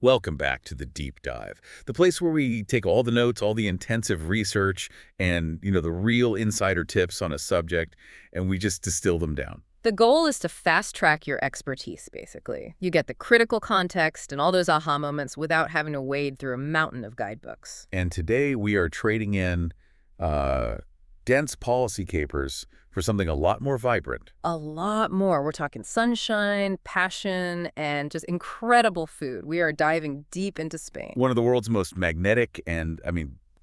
Welcome back to the Deep Dive, the place where we take all the notes, all the intensive research, and, the real insider tips on a subject, and we just distill them down. The goal is to fast-track your expertise, basically. You get the critical context and all those aha moments without having to wade through a mountain of guidebooks. And today we are trading in dense policy capers for something a lot more vibrant. A lot more. We're talking sunshine, passion, and just incredible food. We are diving deep into Spain. One of the world's most magnetic and,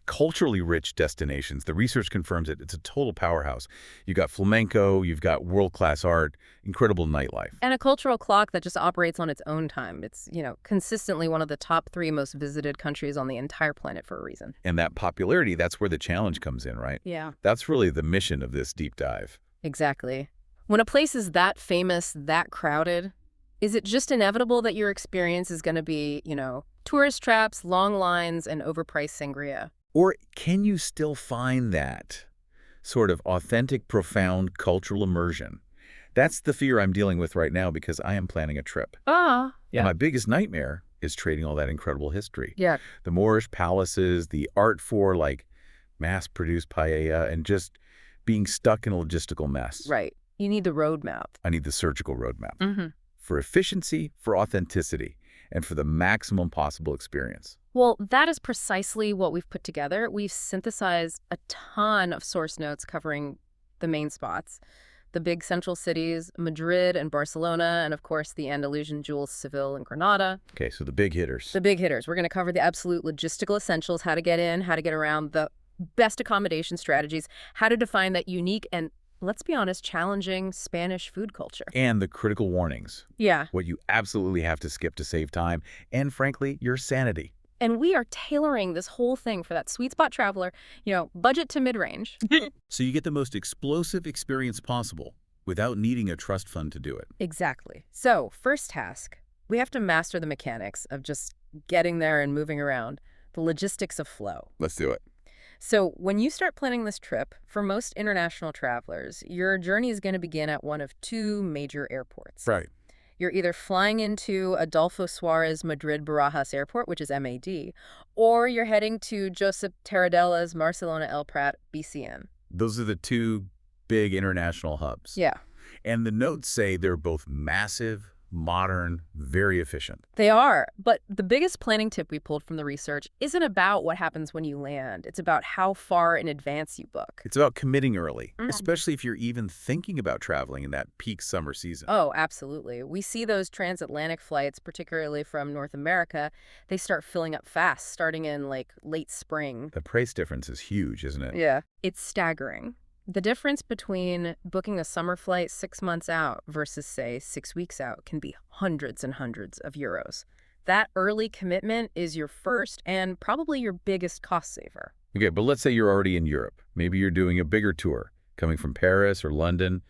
culturally rich destinations. The research confirms it. It's a total powerhouse. You've got flamenco, you've got world-class art, incredible nightlife. And a cultural clock that just operates on its own time. It's, consistently one of the top 3 most visited countries on the entire planet for a reason. And that popularity, that's where the challenge comes in, right? Yeah. That's really the mission of this deep dive. Exactly. When a place is that famous, that crowded, is it just inevitable that your experience is going to be, tourist traps, long lines, and overpriced sangria? Or can you still find that sort of authentic, profound cultural immersion? That's the fear I'm dealing with right now because I am planning a trip. Yeah. My biggest nightmare is trading all that incredible history. Yeah. The Moorish palaces, the art for, mass-produced paella, and just being stuck in a logistical mess. Right. You need the roadmap. I need the surgical roadmap. Mm-hmm. For efficiency, for authenticity, and for the maximum possible experience. Well, that is precisely what we've put together. We've synthesized a ton of source notes covering the main spots, the big central cities, Madrid and Barcelona, and of course the Andalusian jewels, Seville and Granada. Okay, so the big hitters. The big hitters. We're going to cover the absolute logistical essentials, how to get in, how to get around, the best accommodation strategies, how to define that unique and, let's be honest, challenging Spanish food culture. And the critical warnings. Yeah. What you absolutely have to skip to save time, and frankly, your sanity. And we are tailoring this whole thing for that sweet spot traveler, budget to mid-range. So you get the most explosive experience possible without needing a trust fund to do it. Exactly. So, first task, we have to master the mechanics of just getting there and moving around, the logistics of flow. Let's do it. So when you start planning this trip, for most international travelers, your journey is going to begin at one of 2 major airports. Right. You're either flying into Adolfo Suarez Madrid Barajas Airport, which is MAD, or you're heading to Josep Tarradellas Barcelona El Prat BCN. Those are the 2 big international hubs. Yeah. And the notes say they're both massive, modern, very efficient. They are. But the biggest planning tip we pulled from the research isn't about what happens when you land. It's about how far in advance you book. It's about committing early, especially if you're even thinking about traveling in that peak summer season. Oh, absolutely. We see those transatlantic flights, particularly from North America, they start filling up fast, starting in late spring. The price difference is huge, isn't it? Yeah. It's staggering. The difference between booking a summer flight 6 months out versus, say, 6 weeks out can be hundreds and hundreds of euros. That early commitment is your first and probably your biggest cost saver. Okay, but let's say you're already in Europe. Maybe you're doing a bigger tour, coming from Paris or London.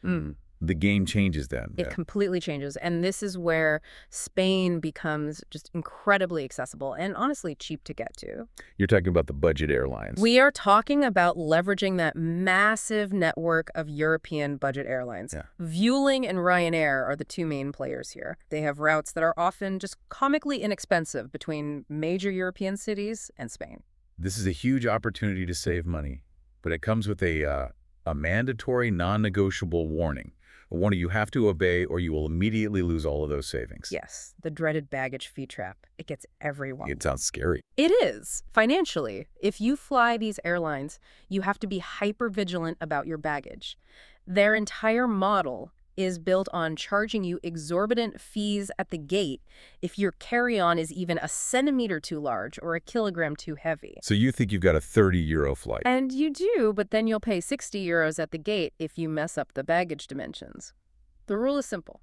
The game changes then. It completely changes. And this is where Spain becomes just incredibly accessible and honestly cheap to get to. You're talking about the budget airlines. We are talking about leveraging that massive network of European budget airlines. Yeah. Vueling and Ryanair are the 2 main players here. They have routes that are often just comically inexpensive between major European cities and Spain. This is a huge opportunity to save money, but it comes with a mandatory, non-negotiable warning. A warning you have to obey or you will immediately lose all of those savings. Yes, the dreaded baggage fee trap. It gets everyone. It sounds scary. It is. Financially, if you fly these airlines, you have to be hyper-vigilant about your baggage. Their entire model is built on charging you exorbitant fees at the gate if your carry-on is even a centimeter too large or a kilogram too heavy. So you think you've got a 30-euro flight. And you do, but then you'll pay 60 euros at the gate if you mess up the baggage dimensions. The rule is simple.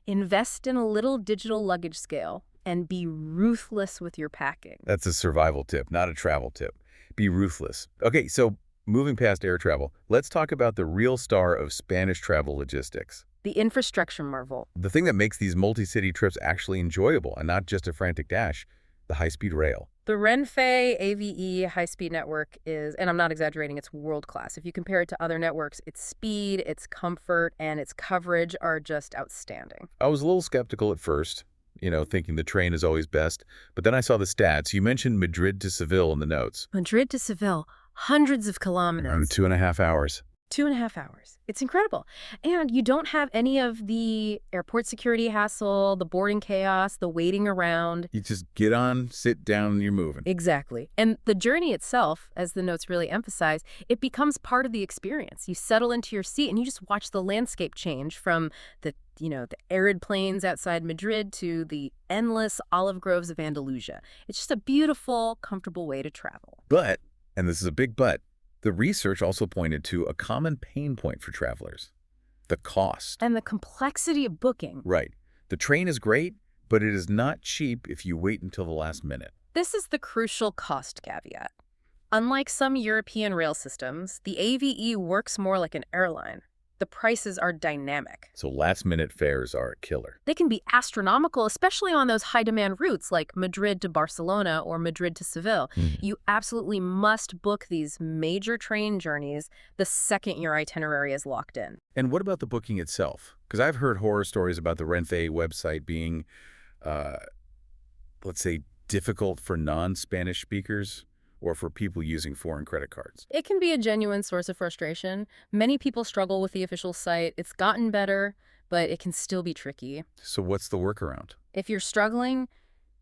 Invest in a little digital luggage scale and be ruthless with your packing. That's a survival tip, not a travel tip. Be ruthless. Okay, so moving past air travel, let's talk about the real star of Spanish travel logistics. The infrastructure marvel. The thing that makes these multi-city trips actually enjoyable and not just a frantic dash, the high-speed rail. The Renfe AVE high-speed network is, and I'm not exaggerating, it's world-class. If you compare it to other networks, its speed, its comfort, and its coverage are just outstanding. I was a little skeptical at first. thinking the train is always best. But then I saw the stats. You mentioned Madrid to Seville in the notes. Madrid to Seville, hundreds of Around kilometers. 2.5 hours. 2.5 hours. It's incredible. And you don't have any of the airport security hassle, the boarding chaos, the waiting around. You just get on, sit down, and you're moving. Exactly. And the journey itself, as the notes really emphasize, it becomes part of the experience. You settle into your seat and you just watch the landscape change from the arid plains outside Madrid to the endless olive groves of Andalusia. It's just a beautiful, comfortable way to travel. But, and this is a big but, the research also pointed to a common pain point for travelers: the cost. And the complexity of booking. Right. The train is great, but it is not cheap if you wait until the last minute. This is the crucial cost caveat. Unlike some European rail systems, the AVE works more like an airline. The prices are dynamic. So last-minute fares are a killer. They can be astronomical, especially on those high-demand routes like Madrid to Barcelona or Madrid to Seville. You absolutely must book these major train journeys the second your itinerary is locked in. And what about the booking itself? Because I've heard horror stories about the Renfe website being, let's say, difficult for non-Spanish speakers or for people using foreign credit cards. It can be a genuine source of frustration. Many people struggle with the official site. It's gotten better, but it can still be tricky. So what's the workaround? If you're struggling,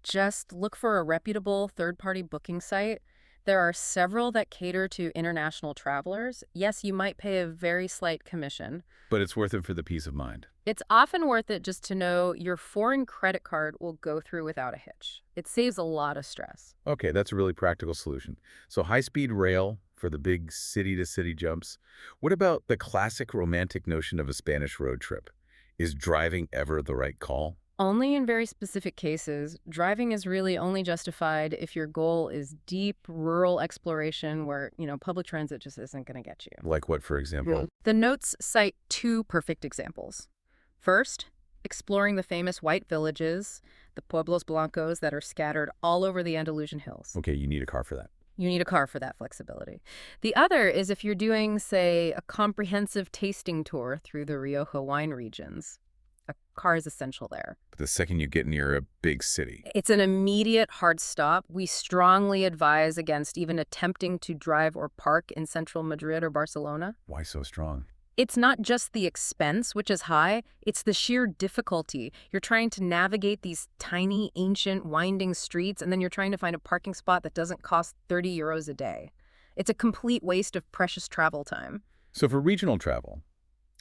just look for a reputable third-party booking site. There are several that cater to international travelers. Yes, you might pay a very slight commission. But it's worth it for the peace of mind. It's often worth it just to know your foreign credit card will go through without a hitch. It saves a lot of stress. Okay, that's a really practical solution. So high-speed rail for the big city-to-city jumps. What about the classic romantic notion of a Spanish road trip? Is driving ever the right call? Only in very specific cases. Driving is really only justified if your goal is deep rural exploration where, public transit just isn't going to get you. Like what, for example? The notes cite two perfect examples. First, exploring the famous white villages, the pueblos blancos that are scattered all over the Andalusian hills. Okay, you need a car for that. You need a car for that flexibility. The other is if you're doing, say, a comprehensive tasting tour through the Rioja wine regions. A car is essential there. But the second you get near a big city. It's an immediate hard stop. We strongly advise against even attempting to drive or park in central Madrid or Barcelona. Why so strong? It's not just the expense, which is high, it's the sheer difficulty. You're trying to navigate these tiny, ancient, winding streets, and then you're trying to find a parking spot that doesn't cost 30 euros a day. It's a complete waste of precious travel time. So for regional travel,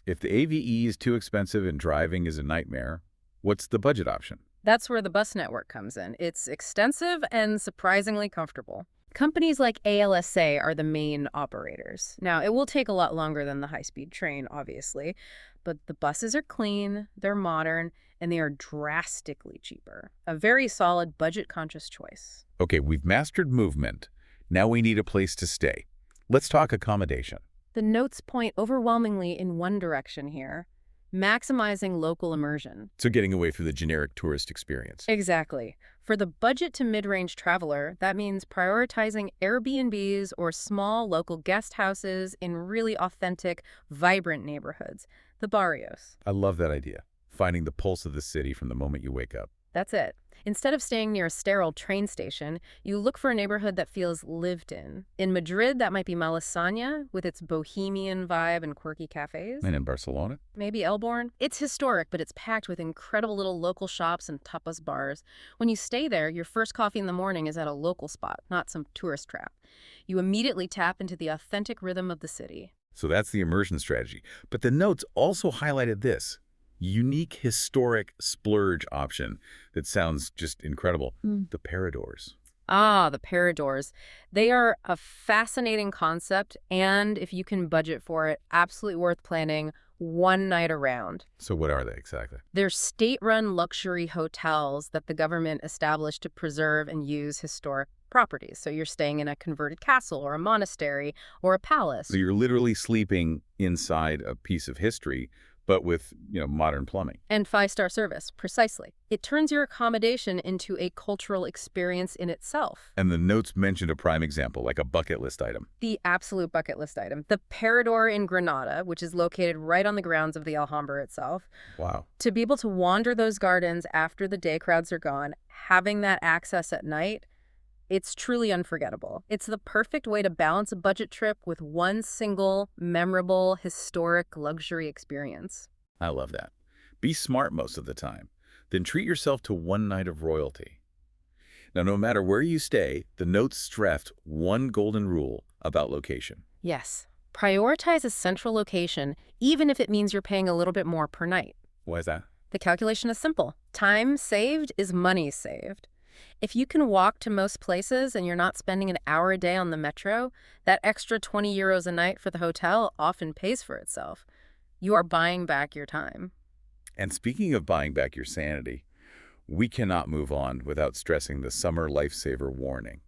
if the AVE is too expensive and driving is a nightmare, what's the budget option? That's where the bus network comes in. It's extensive and surprisingly comfortable. Companies like ALSA are the main operators. Now, it will take a lot longer than the high-speed train, obviously, but the buses are clean, they're modern, and they are drastically cheaper. A very solid, budget-conscious choice. Okay, we've mastered movement. Now we need a place to stay. Let's talk accommodation. The notes point overwhelmingly in one direction here: maximizing local immersion. So getting away from the generic tourist experience. Exactly. For the budget to mid-range traveler, that means prioritizing Airbnbs or small local guest houses in really authentic, vibrant neighborhoods, the barrios. I love that idea. Finding the pulse of the city from the moment you wake up. That's it. Instead of staying near a sterile train station, you look for a neighborhood that feels lived in. In Madrid, that might be Malasaña, with its bohemian vibe and quirky cafes. And in Barcelona? Maybe Elborn. It's historic, but it's packed with incredible little local shops and tapas bars. When you stay there, your first coffee in the morning is at a local spot, not some tourist trap. You immediately tap into the authentic rhythm of the city. So that's the immersion strategy. But the notes also highlighted this unique historic splurge option that sounds just incredible. The Paradors. Ah, the Paradors. They are a fascinating concept, and if you can budget for it, absolutely worth planning one night around. So what are they exactly? They're state-run luxury hotels that the government established to preserve and use historic properties. So you're staying in a converted castle or a monastery or a palace. So you're literally sleeping inside a piece of history, but with, modern plumbing. And five-star service, precisely. It turns your accommodation into a cultural experience in itself. And the notes mentioned a prime example, like a bucket list item. The absolute bucket list item. The Parador in Granada, which is located right on the grounds of the Alhambra itself. Wow. To be able to wander those gardens after the day crowds are gone, having that access at night, it's truly unforgettable. It's the perfect way to balance a budget trip with one single, memorable, historic luxury experience. I love that. Be smart most of the time. Then treat yourself to one night of royalty. Now, no matter where you stay, the notes stressed one golden rule about location. Yes. Prioritize a central location, even if it means you're paying a little bit more per night. Why is that? The calculation is simple. Time saved is money saved. If you can walk to most places and you're not spending an hour a day on the metro, that extra 20 euros a night for the hotel often pays for itself. You are buying back your time. And speaking of buying back your sanity, we cannot move on without stressing the summer lifesaver warning.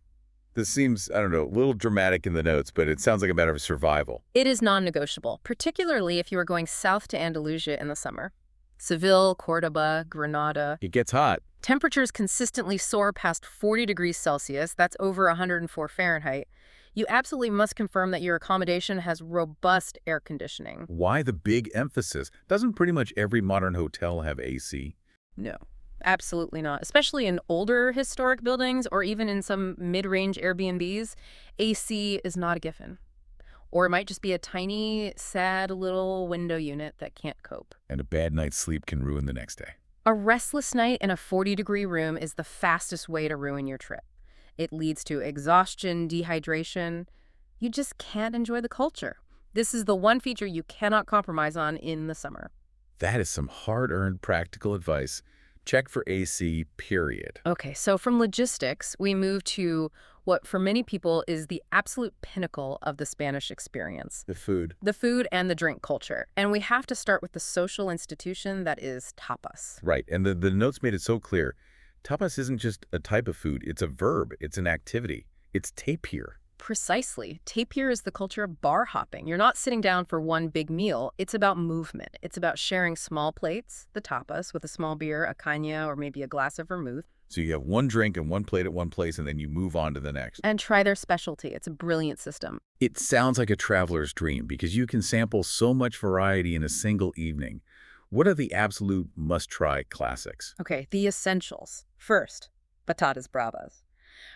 This seems, I don't know, a little dramatic in the notes, but it sounds like a matter of survival. It is non-negotiable, particularly if you are going south to Andalusia in the summer. Seville, Cordoba, Granada. It gets hot. Temperatures consistently soar past 40 degrees Celsius, that's over 104 Fahrenheit. You absolutely must confirm that your accommodation has robust air conditioning. Why the big emphasis? Doesn't pretty much every modern hotel have AC? No, absolutely not. Especially in older historic buildings or even in some mid-range Airbnbs, AC is not a given. Or it might just be a tiny, sad little window unit that can't cope. And a bad night's sleep can ruin the next day. A restless night in a 40-degree room is the fastest way to ruin your trip. It leads to exhaustion, dehydration. You just can't enjoy the culture. This is the one feature you cannot compromise on in the summer. That is some hard-earned practical advice. Check for AC, period. Okay, so from logistics, we move to what for many people is the absolute pinnacle of the Spanish experience. The food. The food and the drink culture. And we have to start with the social institution that is tapas. Right, and the notes made it so clear. Tapas isn't just a type of food, it's a verb, it's an activity. It's tapir. Precisely. Tapir is the culture of bar hopping. You're not sitting down for one big meal. It's about movement. It's about sharing small plates, the tapas, with a small beer, a caña, or maybe a glass of vermouth. So you have one drink and one plate at one place, and then you move on to the next. And try their specialty. It's a brilliant system. It sounds like a traveler's dream because you can sample so much variety in a single evening. What are the absolute must-try classics? Okay, the essentials. First, patatas bravas.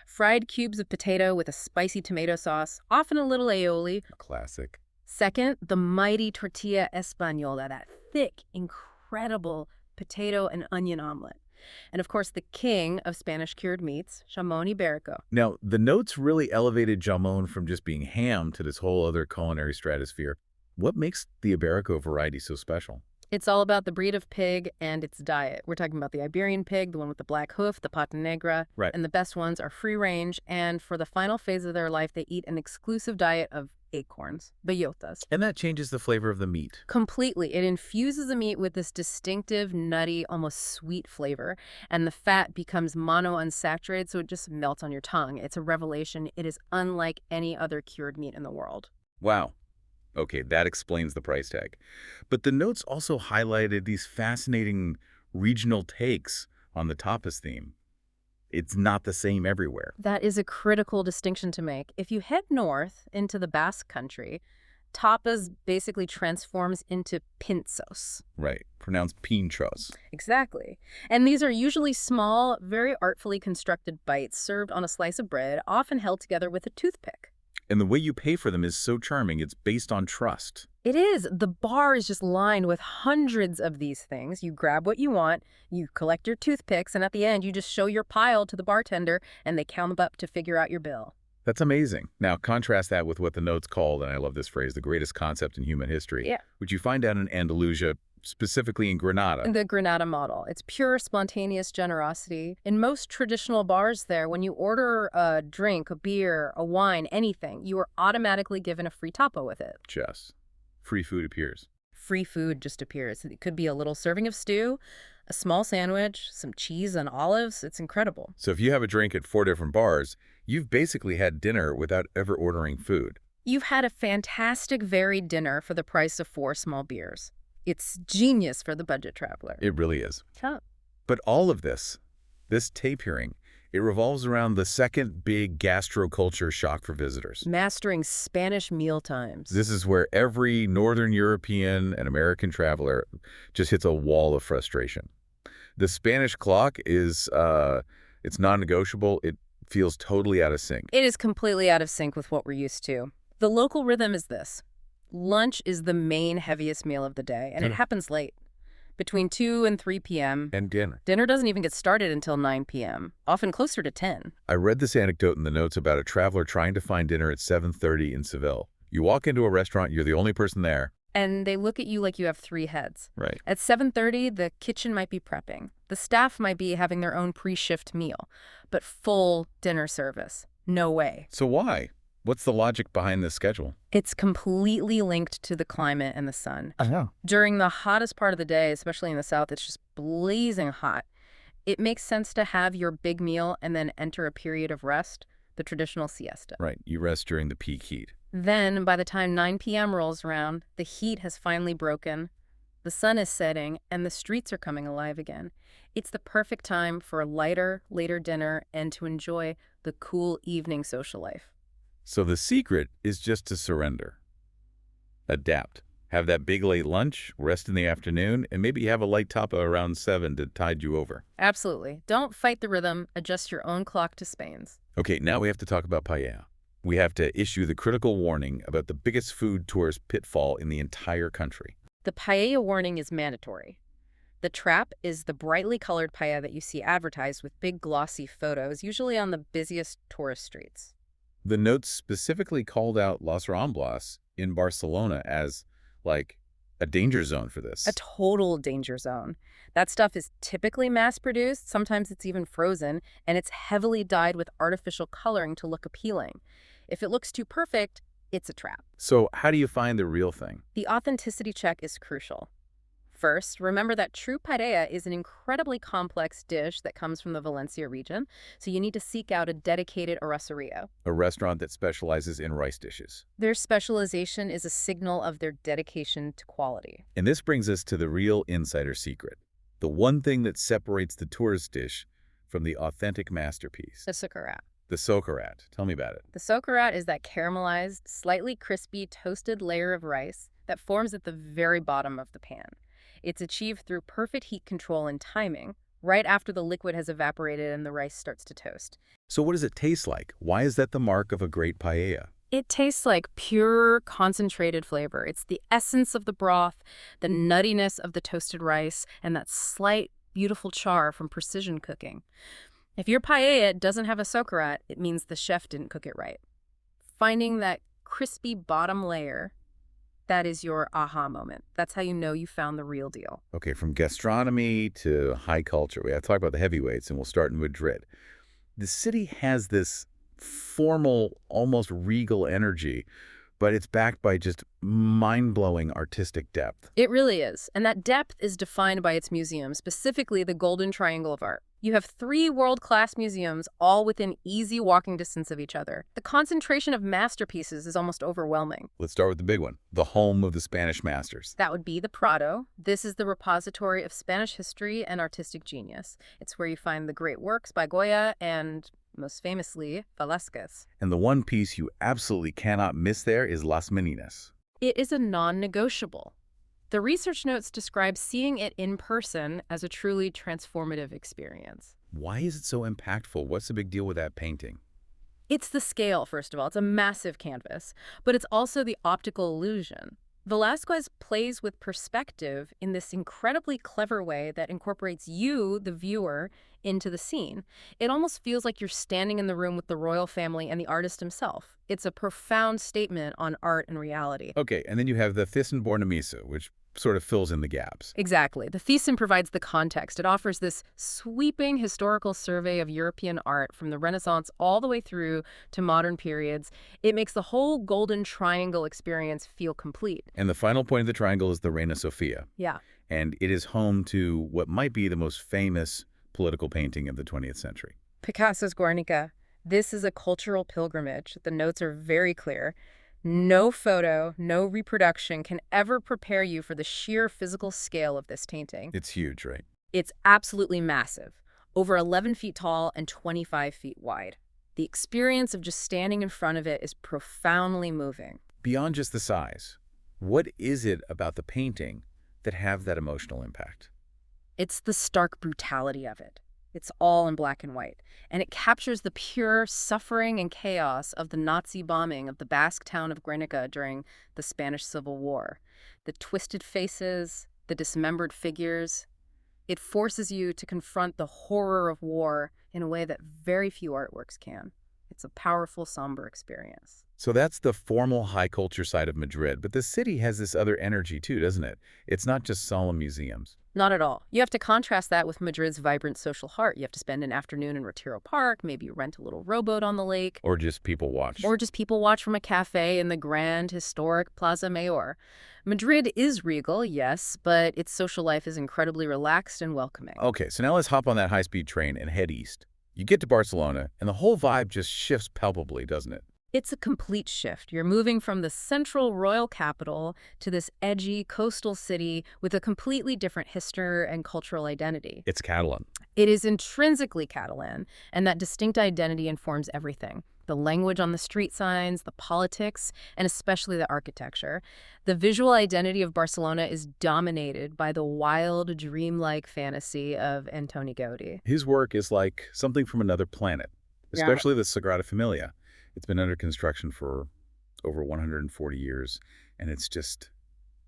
Fried cubes of potato with a spicy tomato sauce, often a little aioli. Classic. Second, the mighty tortilla española, that thick, incredible potato and onion omelet. And of course, the king of Spanish cured meats, jamón ibérico. Now, the notes really elevated jamón from just being ham to this whole other culinary stratosphere. What makes the Iberico variety so special? It's all about the breed of pig and its diet. We're talking about the Iberian pig, the one with the black hoof, the pata negra. Right. And the best ones are free range, and for the final phase of their life, they eat an exclusive diet of acorns, bellotas. And that changes the flavor of the meat. Completely. It infuses the meat with this distinctive, nutty, almost sweet flavor, and the fat becomes monounsaturated, so it just melts on your tongue. It's a revelation. It is unlike any other cured meat in the world. Wow. Okay, that explains the price tag. But the notes also highlighted these fascinating regional takes on the tapas theme. It's not the same everywhere. That is a critical distinction to make. If you head north into the Basque Country, tapas basically transforms into pinzos. Right, pronounced pinchos. Exactly. And these are usually small, very artfully constructed bites served on a slice of bread, often held together with a toothpick. And the way you pay for them is so charming. It's based on trust. It is. The bar is just lined with hundreds of these things. You grab what you want, you collect your toothpicks, and at the end, you just show your pile to the bartender, and they count them up to figure out your bill. That's amazing. Now, contrast that with what the notes called, and I love this phrase, the greatest concept in human history, Yeah. which you find out in Andalusia, specifically in Granada. The Granada model. It's pure, spontaneous generosity. In most traditional bars there, when you order a drink, a beer, a wine, anything, you are automatically given a free tapa with it. Just free food appears. Free food just appears. It could be a little serving of stew, a small sandwich, some cheese and olives. It's incredible. So if you have a drink at 4 different bars, you've basically had dinner without ever ordering food. You've had a fantastic varied dinner for the price of 4 small beers. It's genius for the budget traveler. It really is. Huh. But all of this tape hearing, it revolves around the second big gastroculture shock for visitors. Mastering Spanish meal times. This is where every Northern European and American traveler just hits a wall of frustration. The Spanish clock is, it's non-negotiable. It feels totally out of sync. It is completely out of sync with what we're used to. The local rhythm is this. Lunch is the main heaviest meal of the day, and it happens late, between 2 and 3 p.m. And dinner. Dinner doesn't even get started until 9 p.m., often closer to 10. I read this anecdote in the notes about a traveler trying to find dinner at 7:30 in Seville. You walk into a restaurant, you're the only person there. And they look at you like you have 3 heads. Right. At 7:30, the kitchen might be prepping. The staff might be having their own pre-shift meal, but full dinner service. No way. So why? What's the logic behind this schedule? It's completely linked to the climate and the sun. I know. During the hottest part of the day, especially in the south, it's just blazing hot. It makes sense to have your big meal and then enter a period of rest, the traditional siesta. Right. You rest during the peak heat. Then, by the time 9 p.m. rolls around, the heat has finally broken, the sun is setting, and the streets are coming alive again. It's the perfect time for a lighter, later dinner and to enjoy the cool evening social life. So the secret is just to surrender. Adapt. Have that big late lunch, rest in the afternoon, and maybe have a light tapa around 7 to tide you over. Absolutely. Don't fight the rhythm. Adjust your own clock to Spain's. Okay, now we have to talk about paella. We have to issue the critical warning about the biggest food tourist pitfall in the entire country. The paella warning is mandatory. The trap is the brightly colored paella that you see advertised with big glossy photos, usually on the busiest tourist streets. The notes specifically called out Las Ramblas in Barcelona as, like, a danger zone for this. A total danger zone. That stuff is typically mass-produced, sometimes it's even frozen, and it's heavily dyed with artificial coloring to look appealing. If it looks too perfect, it's a trap. So how do you find the real thing? The authenticity check is crucial. First, remember that true paella is an incredibly complex dish that comes from the Valencia region, so you need to seek out a dedicated arroceria. A restaurant that specializes in rice dishes. Their specialization is a signal of their dedication to quality. And this brings us to the real insider secret. The one thing that separates the tourist dish from the authentic masterpiece. The succorat. The socarat. Tell me about it. The socarat is that caramelized, slightly crispy, toasted layer of rice that forms at the very bottom of the pan. It's achieved through perfect heat control and timing, right after the liquid has evaporated and the rice starts to toast. So what does it taste like? Why is that the mark of a great paella? It tastes like pure, concentrated flavor. It's the essence of the broth, the nuttiness of the toasted rice, and that slight, beautiful char from precision cooking. If your paella doesn't have a socarat, it means the chef didn't cook it right. Finding that crispy bottom layer, that is your aha moment. That's how you know you found the real deal. Okay, from gastronomy to high culture, we have to talk about the heavyweights, and we'll start in Madrid. The city has this formal, almost regal energy, but it's backed by just mind-blowing artistic depth. It really is. And that depth is defined by its museums, specifically the Golden Triangle of Art. You have 3 world-class museums, all within easy walking distance of each other. The concentration of masterpieces is almost overwhelming. Let's start with the big one, the home of the Spanish masters. That would be the Prado. This is the repository of Spanish history and artistic genius. It's where you find the great works by Goya and, most famously, Velázquez. And the one piece you absolutely cannot miss there is Las Meninas. It is a non-negotiable. The research notes describe seeing it in person as a truly transformative experience. Why is it so impactful? What's the big deal with that painting? It's the scale, first of all. It's a massive canvas, but it's also the optical illusion. Velázquez plays with perspective in this incredibly clever way that incorporates you, the viewer, into the scene. It almost feels like you're standing in the room with the royal family and the artist himself. It's a profound statement on art and reality. Okay, and then you have the Thyssen-Bornemisza, which sort of fills in the gaps. Exactly. The Thyssen provides the context. It offers this sweeping historical survey of European art from the Renaissance all the way through to modern periods. It makes the whole Golden Triangle experience feel complete. And the final point of the triangle is the Reina Sofia. Yeah. And it is home to what might be the most famous political painting of the 20th century. Picasso's Guernica. This is a cultural pilgrimage. The notes are very clear. No photo, no reproduction can ever prepare you for the sheer physical scale of this painting. It's huge, right? It's absolutely massive, over 11 feet tall and 25 feet wide. The experience of just standing in front of it is profoundly moving. Beyond just the size, what is it about the painting that have that emotional impact? It's the stark brutality of it. It's all in black and white, and it captures the pure suffering and chaos of the Nazi bombing of the Basque town of Granada during the Spanish Civil War. The twisted faces, the dismembered figures. It forces you to confront the horror of war in a way that very few artworks can. It's a powerful, somber experience. So that's the formal high culture side of Madrid, but the city has this other energy too, doesn't it? It's not just solemn museums. Not at all. You have to contrast that with Madrid's vibrant social heart. You have to spend an afternoon in Retiro Park, maybe rent a little rowboat on the lake, Or just people watch. or just people watch from a cafe in the grand, historic Plaza Mayor. Madrid is regal, yes, but its social life is incredibly relaxed and welcoming. Okay, so now let's hop on that high-speed train and head east. You get to Barcelona, and the whole vibe just shifts palpably, doesn't it? It's a complete shift. You're moving from the central royal capital to this edgy coastal city with a completely different history and cultural identity. It's Catalan. It is intrinsically Catalan, and that distinct identity informs everything. The language on the street signs, the politics, and especially the architecture. The visual identity of Barcelona is dominated by the wild, dreamlike fantasy of Antoni Gaudí. His work is like something from another planet, Yeah. especially the Sagrada Familia. It's been under construction for over 140 years, and it's just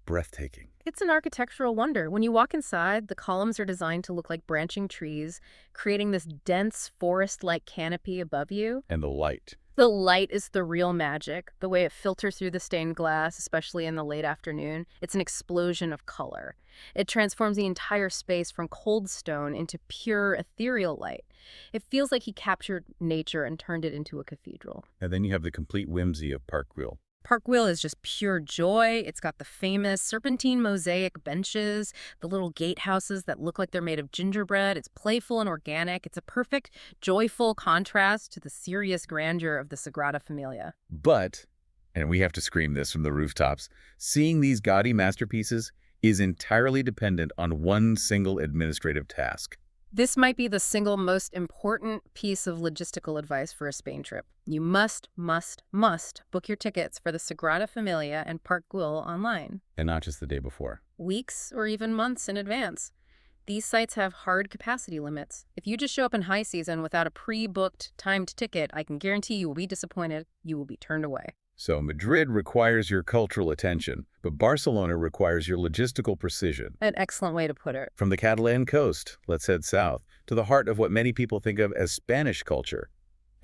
breathtaking. It's an architectural wonder. When you walk inside, the columns are designed to look like branching trees, creating this dense forest-like canopy above you. And the light. The light is the real magic, the way it filters through the stained glass, especially in the late afternoon. It's an explosion of color. It transforms the entire space from cold stone into pure ethereal light. It feels like he captured nature and turned it into a cathedral. And then you have the complete whimsy of Park Güell. Park Güell is just pure joy. It's got the famous serpentine mosaic benches, the little gatehouses that look like they're made of gingerbread. It's playful and organic. It's a perfect, joyful contrast to the serious grandeur of the Sagrada Familia. But, and we have to scream this from the rooftops, seeing these gaudy masterpieces is entirely dependent on one single administrative task. This might be the single most important piece of logistical advice for a Spain trip. You must book your tickets for the Sagrada Familia and Park Güell online. And not just the day before. Weeks or even months in advance. These sites have hard capacity limits. If you just show up in high season without a pre-booked, timed ticket, I can guarantee you will be disappointed. You will be turned away. So Madrid requires your cultural attention, but Barcelona requires your logistical precision. An excellent way to put it. From the Catalan coast, let's head south, to the heart of what many people think of as Spanish culture,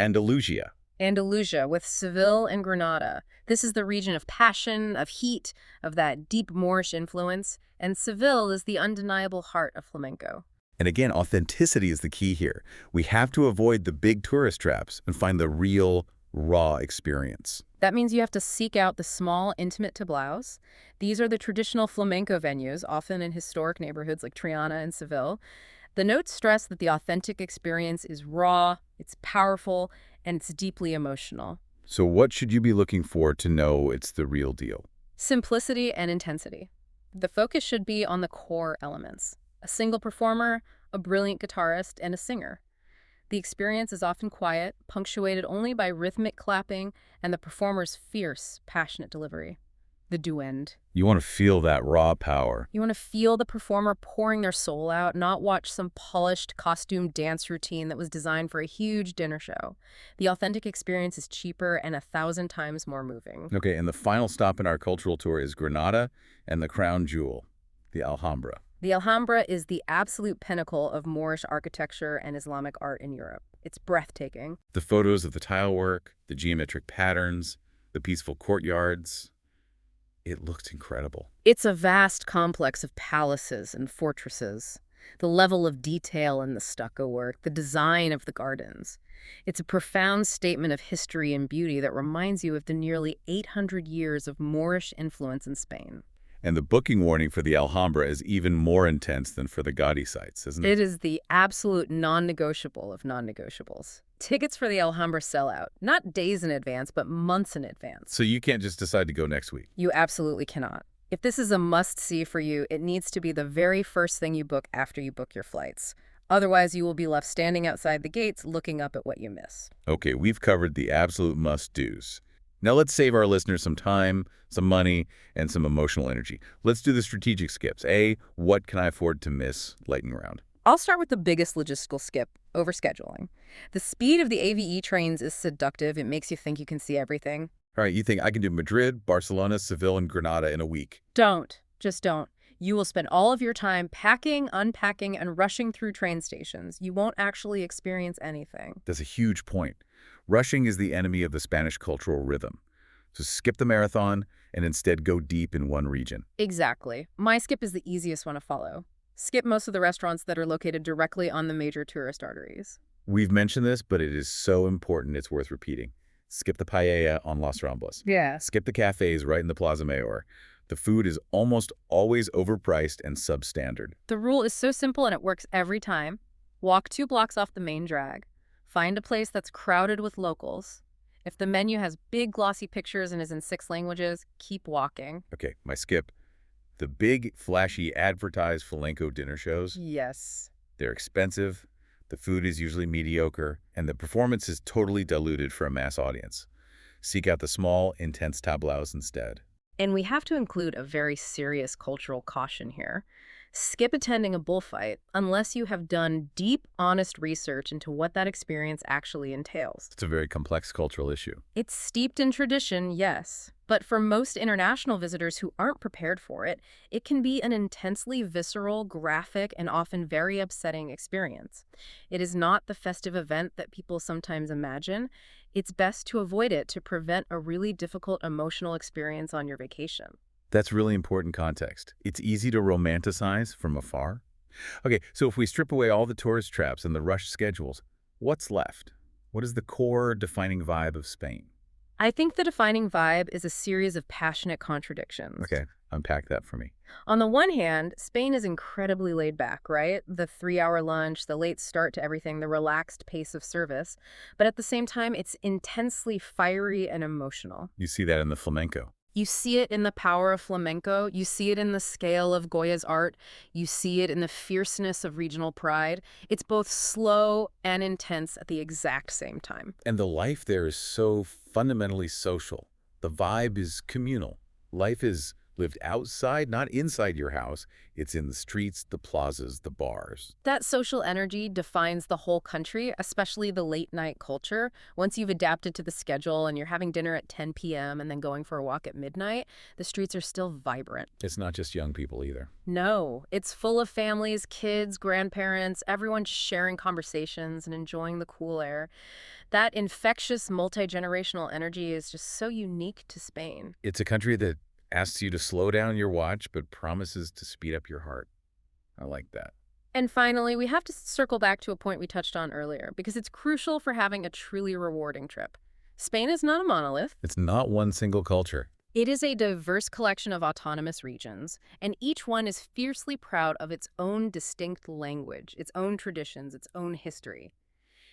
Andalusia. Andalusia, with Seville and Granada. This is the region of passion, of heat, of that deep Moorish influence, and Seville is the undeniable heart of flamenco. And again, authenticity is the key here. We have to avoid the big tourist traps and find the real, raw experience. That means you have to seek out the small, intimate tablaos. These are the traditional flamenco venues, often in historic neighborhoods like Triana and Seville. The notes stress that the authentic experience is raw, it's powerful, and it's deeply emotional. So what should you be looking for to know it's the real deal? Simplicity and intensity. The focus should be on the core elements. A single performer, a brilliant guitarist, and a singer. The experience is often quiet, punctuated only by rhythmic clapping and the performer's fierce, passionate delivery. The duend. You want to feel that raw power. You want to feel the performer pouring their soul out, not watch some polished costume dance routine that was designed for a huge dinner show. The authentic experience is cheaper and 1,000 times more moving. Okay, and the final stop in our cultural tour is Granada and the crown jewel, the Alhambra. The Alhambra is the absolute pinnacle of Moorish architecture and Islamic art in Europe. It's breathtaking. The photos of the tile work, the geometric patterns, the peaceful courtyards. It looks incredible. It's a vast complex of palaces and fortresses. The level of detail in the stucco work, the design of the gardens. It's a profound statement of history and beauty that reminds you of the nearly 800 years of Moorish influence in Spain. And the booking warning for the Alhambra is even more intense than for the Gaudi sites, isn't It it? is the absolute non-negotiable of non-negotiables. Tickets for the Alhambra sell out, not days in advance, but months in advance. So you can't just decide to go next week. You absolutely cannot. If this is a must-see for you, it needs to be the very first thing you book after you book your flights. Otherwise, you will be left standing outside the gates looking up at what you miss. Okay, we've covered the absolute must-dos. Now let's save our listeners some time, some money, and some emotional energy. Let's do the strategic skips. A, what can I afford to miss? Lightning round. I'll start with the biggest logistical skip, overscheduling. The speed of the AVE trains is seductive. It makes you think you can see everything. All right, you think I can do Madrid, Barcelona, Seville, and Granada in a week? Don't. Just don't. You will spend all of your time packing, unpacking, and rushing through train stations. You won't actually experience anything. That's a huge point. Rushing is the enemy of the Spanish cultural rhythm. So skip the marathon and instead go deep in one region. Exactly. My skip is the easiest one to follow. Skip most of the restaurants that are located directly on the major tourist arteries. We've mentioned this, but it is so important it's worth repeating. Skip the paella on Las Ramblas. Yeah. Skip the cafes right in the Plaza Mayor. The food is almost always overpriced and substandard. The rule is so simple and it works every time. Walk 2 blocks off the main drag. Find a place that's crowded with locals. If the menu has big glossy pictures and is in 6 languages, keep walking. Okay, my skip. The big, flashy, advertised flamenco dinner shows, Yes. they're expensive, the food is usually mediocre, and the performance is totally diluted for a mass audience. Seek out the small, intense tablaos instead. And we have to include a very serious cultural caution here. Skip attending a bullfight unless you have done deep, honest research into what that experience actually entails. It's a very complex cultural issue. It's steeped in tradition, yes, but for most international visitors who aren't prepared for it, it can be an intensely visceral, graphic, and often very upsetting experience. It is not the festive event that people sometimes imagine. It's best to avoid it to prevent a really difficult emotional experience on your vacation. That's really important context. It's easy to romanticize from afar. Okay, so if we strip away all the tourist traps and the rushed schedules, what's left? What is the core defining vibe of Spain? I think the defining vibe is a series of passionate contradictions. Okay, unpack that for me. On the one hand, Spain is incredibly laid back, right? The 3-hour lunch, the late start to everything, the relaxed pace of service. But at the same time, it's intensely fiery and emotional. You see that in the flamenco. You see it in the power of flamenco. You see it in the scale of Goya's art. You see it in the fierceness of regional pride. It's both slow and intense at the exact same time. And the life there is so fundamentally social. The vibe is communal. Life is lived outside, not inside your house. It's in the streets, the plazas, the bars. That social energy defines the whole country, especially the late-night culture. Once you've adapted to the schedule and you're having dinner at 10 p.m. and then going for a walk at midnight, the streets are still vibrant. It's not just young people either. No, it's full of families, kids, grandparents, everyone just sharing conversations and enjoying the cool air. That infectious, multi-generational energy is just so unique to Spain. It's a country that asks you to slow down your watch but promises to speed up your heart. I like that. And finally, we have to circle back to a point we touched on earlier, because it's crucial for having a truly rewarding trip. Spain is not a monolith. It's not one single culture. It is a diverse collection of autonomous regions, and each one is fiercely proud of its own distinct language, its own traditions, its own history.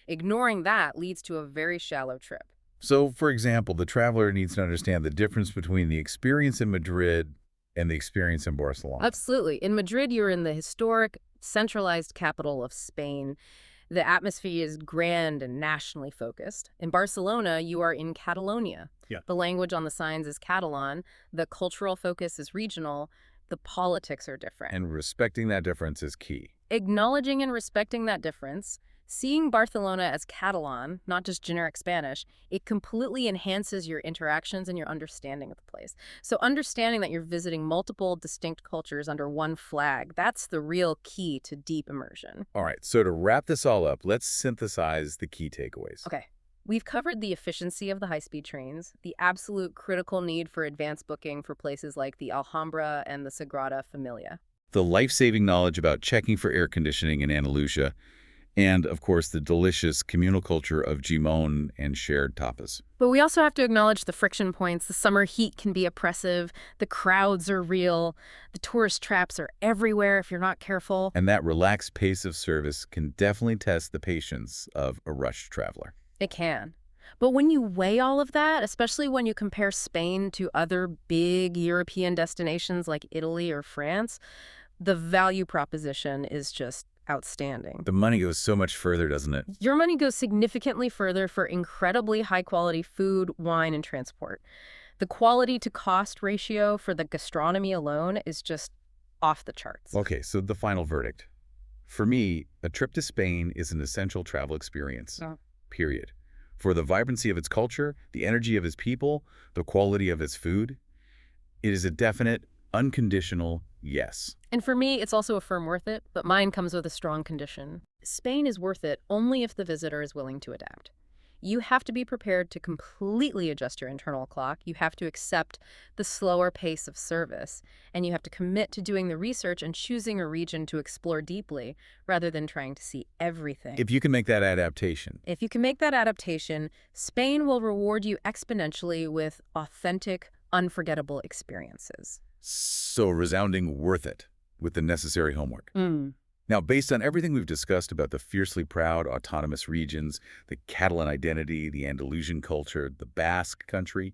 Ignoring that leads to a very shallow trip. So, for example, the traveler needs to understand the difference between the experience in Madrid and the experience in Barcelona. Absolutely. In Madrid, you're in the historic, centralized capital of Spain. The atmosphere is grand and nationally focused. In Barcelona, you are in Catalonia. Yeah. The language on the signs is Catalan. The cultural focus is regional. The politics are different. And respecting that difference is key. Acknowledging and respecting that difference, seeing Barcelona as Catalan, not just generic Spanish, it completely enhances your interactions and your understanding of the place. So understanding that you're visiting multiple distinct cultures under one flag, that's the real key to deep immersion. All right, so to wrap this all up, let's synthesize the key takeaways. Okay. We've covered the efficiency of the high-speed trains, the absolute critical need for advanced booking for places like the Alhambra and the Sagrada Familia. The life-saving knowledge about checking for air conditioning in Andalusia, And, of course, the delicious communal culture of Gimon and shared tapas. But we also have to acknowledge the friction points. The summer heat can be oppressive. The crowds are real. The tourist traps are everywhere if you're not careful. And that relaxed pace of service can definitely test the patience of a rushed traveler. It can. But when you weigh all of that, especially when you compare Spain to other big European destinations like Italy or France, the value proposition is just outstanding. The money goes so much further, doesn't it? Your money goes significantly further for incredibly high-quality food, wine, and transport. The quality-to-cost ratio for the gastronomy alone is just off the charts. Okay, so the final verdict. For me, a trip to Spain is an essential travel experience. Oh. Period. For the vibrancy of its culture, the energy of its people, the quality of its food, it is a definite, unconditional yes. And for me, it's also a firm worth it, but mine comes with a strong condition. Spain is worth it only if the visitor is willing to adapt. You have to be prepared to completely adjust your internal clock. You have to accept the slower pace of service. And you have to commit to doing the research and choosing a region to explore deeply rather than trying to see everything. If you can make that adaptation. If you can make that adaptation, Spain will reward you exponentially with authentic, unforgettable experiences. So resounding worth it with the necessary homework. Now, based on everything we've discussed about the fiercely proud autonomous regions, the Catalan identity, the Andalusian culture, the Basque country,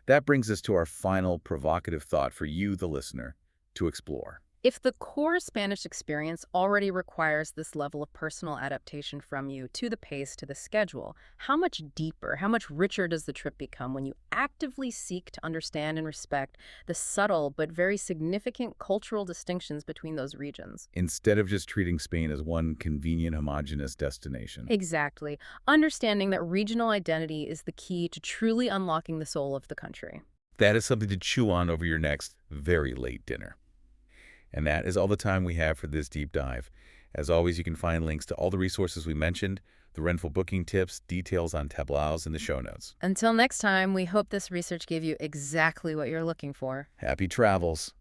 that brings us to our final provocative thought for you, the listener, to explore. If the core Spanish experience already requires this level of personal adaptation from you to the pace, to the schedule, how much deeper, how much richer does the trip become when you actively seek to understand and respect the subtle but very significant cultural distinctions between those regions? Instead of just treating Spain as one convenient, homogeneous destination. Exactly. Understanding that regional identity is the key to truly unlocking the soul of the country. That is something to chew on over your next very late dinner. And that is all the time we have for this deep dive. As always, you can find links to all the resources we mentioned, the Renfe booking tips, details on tablaos in the show notes. Until next time, we hope this research gave you exactly what you're looking for. Happy travels.